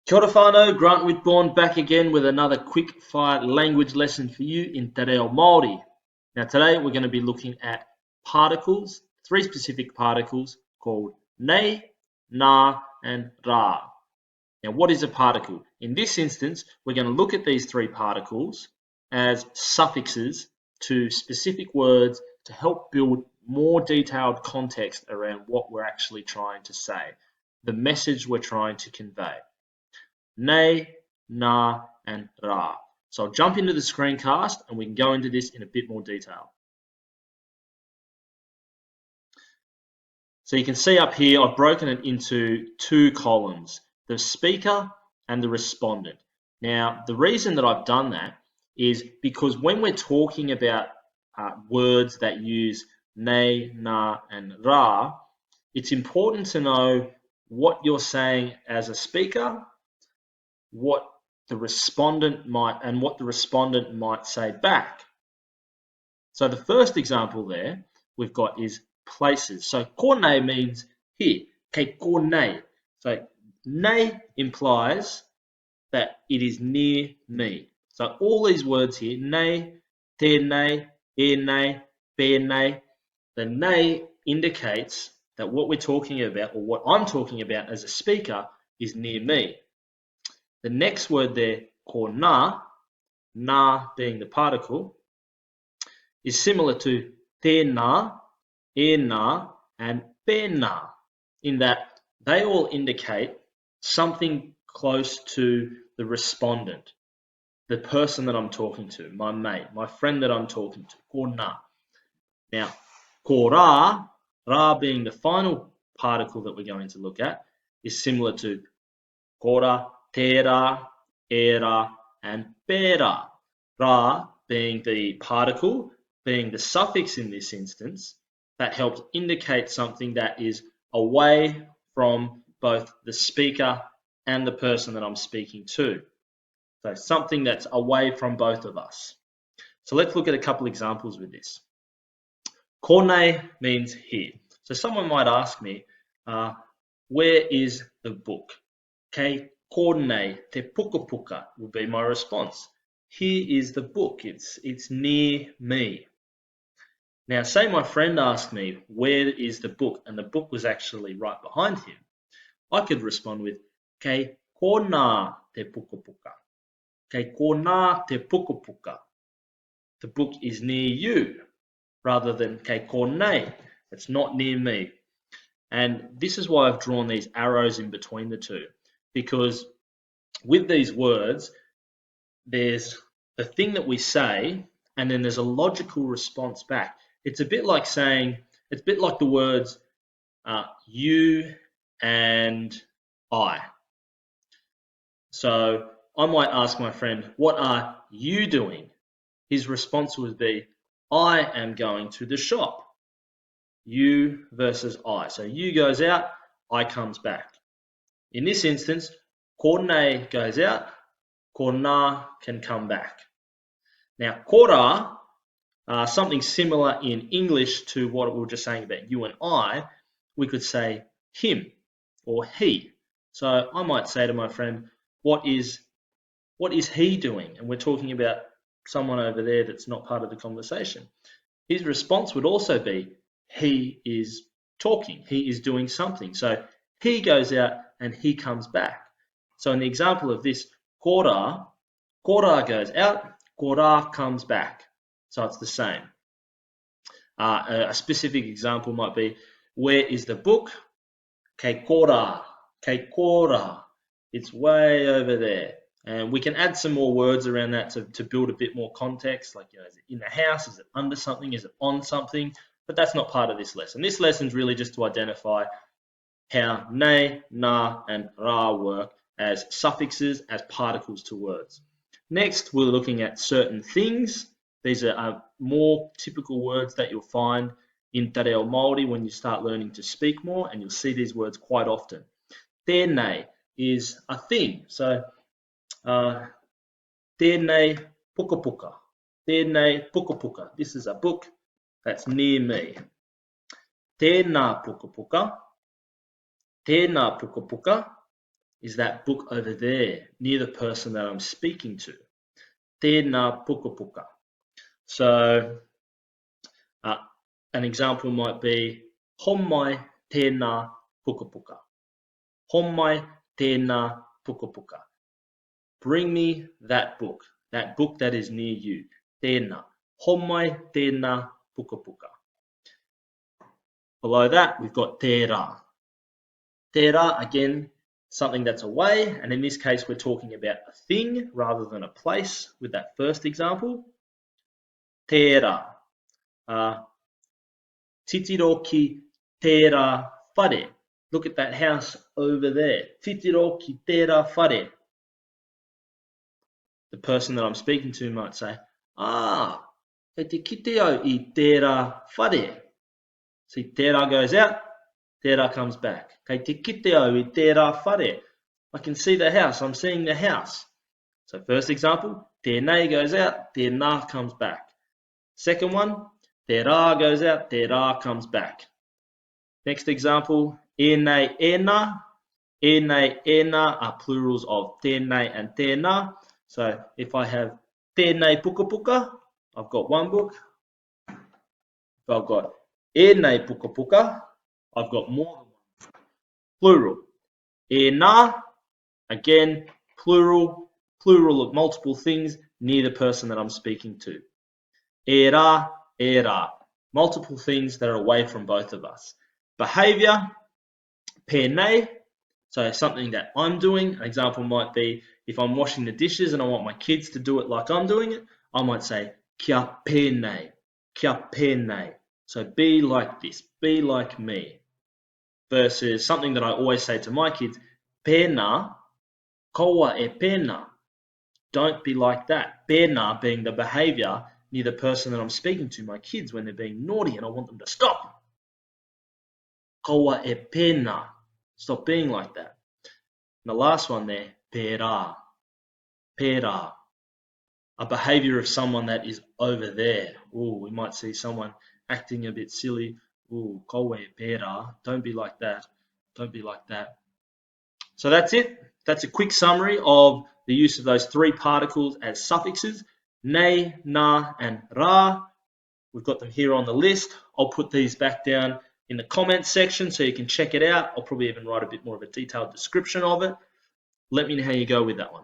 Kia ora whānau, Grant Whitbourne back again with another quick fire language lesson for you in Te Reo Māori. Now today we're going to be looking at particles, three specific particles called nei, nā and rā. Now what is a particle? In this instance we're going to look at these three particles as suffixes to specific words to help build more detailed context around what we're actually trying to say, the message we're trying to convey. Nei, nā, and rā. So I'll jump into the screencast and we can go into this in a bit more detail. So you can see up here, I've broken it into two columns, the speaker and the respondent. Now, the reason that I've done that is because when we're talking about words that use nei, nā, and rā, it's important to know what you're saying as a speaker, what the respondent might say back. So the first example there we've got is places. So ko nei means here. Okay, ko nei. So nei implies that it is near me. So all these words here, nei, tēnei, ēnei, pēnei, the nei indicates that what we're talking about, or what I'm talking about as a speaker, is near me. The next word there, ko nā, nā being the particle, is similar to tēnā, ēnā, and pēnā, in that they all indicate something close to the respondent, the person that I'm talking to, my mate, my friend that I'm talking to, ko nā. Now, ko rā, rā being the final particle that we're going to look at, is similar to kora, tērā, ērā, and pērā. Rā being the particle, being the suffix in this instance, that helps indicate something that is away from both the speaker and the person that I'm speaking to. So something that's away from both of us. So let's look at a couple examples with this. Ko nei means here. So someone might ask me, where is the book? Okay, ko nei te puka puka will be my response. Here is the book. It's near me. Now, say my friend asked me, where is the book? And the book was actually right behind him. I could respond with, kei ko nā te puka puka. Kei ko nā te puka puka. The book is near you, rather than kei ko nei. It's not near me. And this is why I've drawn these arrows in between the two. Because with these words, there's the thing that we say, and then there's a logical response back. It's a bit like the words you and I. So I might ask my friend, what are you doing? His response would be, I am going to the shop. You versus I. So you goes out, I comes back. In this instance, ko nei goes out, ko nā can come back. Now, ko rā, something similar in English to what we were just saying about you and I, we could say him or he. So I might say to my friend, what is he doing? And we're talking about someone over there that's not part of the conversation. His response would also be, he is talking, he is doing something. So he goes out and he comes back. So in the example of this, ko rā goes out, ko rā comes back. So it's the same. A specific example might be, where is the book? Kei ko rā. It's way over there. And we can add some more words around that to build a bit more context, like, is it in the house, is it under something, is it on something? But that's not part of this lesson. This lesson is really just to identify how nei, nā, and rā work as suffixes, as particles to words. Next, we're looking at certain things. These are more typical words that you'll find in Te Reo Māori when you start learning to speak more, and you'll see these words quite often. Tēnei is a thing. So, tēnei puka puka. Tēnei puka puka. This is a book that's near me. Tēnā puka puka. Tēnā puka puka is that book over there, near the person that I'm speaking to. Tēnā puka puka. So an example might be, Homai tēnā puka puka. Homai tēnā puka puka. Bring me that book that is near you. Tēnā. Homai tēnā puka puka. Below that, we've got tērā. Tērā, again, something that's away, and in this case, we're talking about a thing rather than a place with that first example. Tērā. Titiro ki tērā whare. Look at that house over there. Titiro ki tērā whare. The person that I'm speaking to might say, e te kite au I tērā whare. See, tērā goes out, tērā comes back. Kei te kite au I tērā whare. I can see the house, I'm seeing the house. So first example, tēnei goes out, tēnā comes back. Second one, tērā goes out, tērā comes back. Next example, ēnei, ēnā. Ēnei, ēnā are plurals of tēnei and tēnā. So if I have tēnei puka puka, I've got one book. If I've got ēnei puka puka, I've got more than one. Plural. Ēnā, again, plural of multiple things near the person that I'm speaking to. Ērā, ērā, multiple things that are away from both of us. Behavior, pēnei, so something that I'm doing. An example might be if I'm washing the dishes and I want my kids to do it like I'm doing it, I might say kia pēnei, kia pēnei. So be like this, be like me. Versus something that I always say to my kids, pēnā, koa e pēnā. Don't be like that. Pēnā being the behavior near the person that I'm speaking to, my kids, when they're being naughty and I want them to stop. Koa e pēnā. Stop being like that. And the last one there, pērā. Pērā. A behavior of someone that is over there. Ooh, we might see someone acting a bit silly. Ooh, koe e pērā. Don't be like that. Don't be like that. So that's it. That's a quick summary of the use of those three particles as suffixes. Nei, na, and ra. We've got them here on the list. I'll put these back down in the comments section so you can check it out. I'll probably even write a bit more of a detailed description of it. Let me know how you go with that one.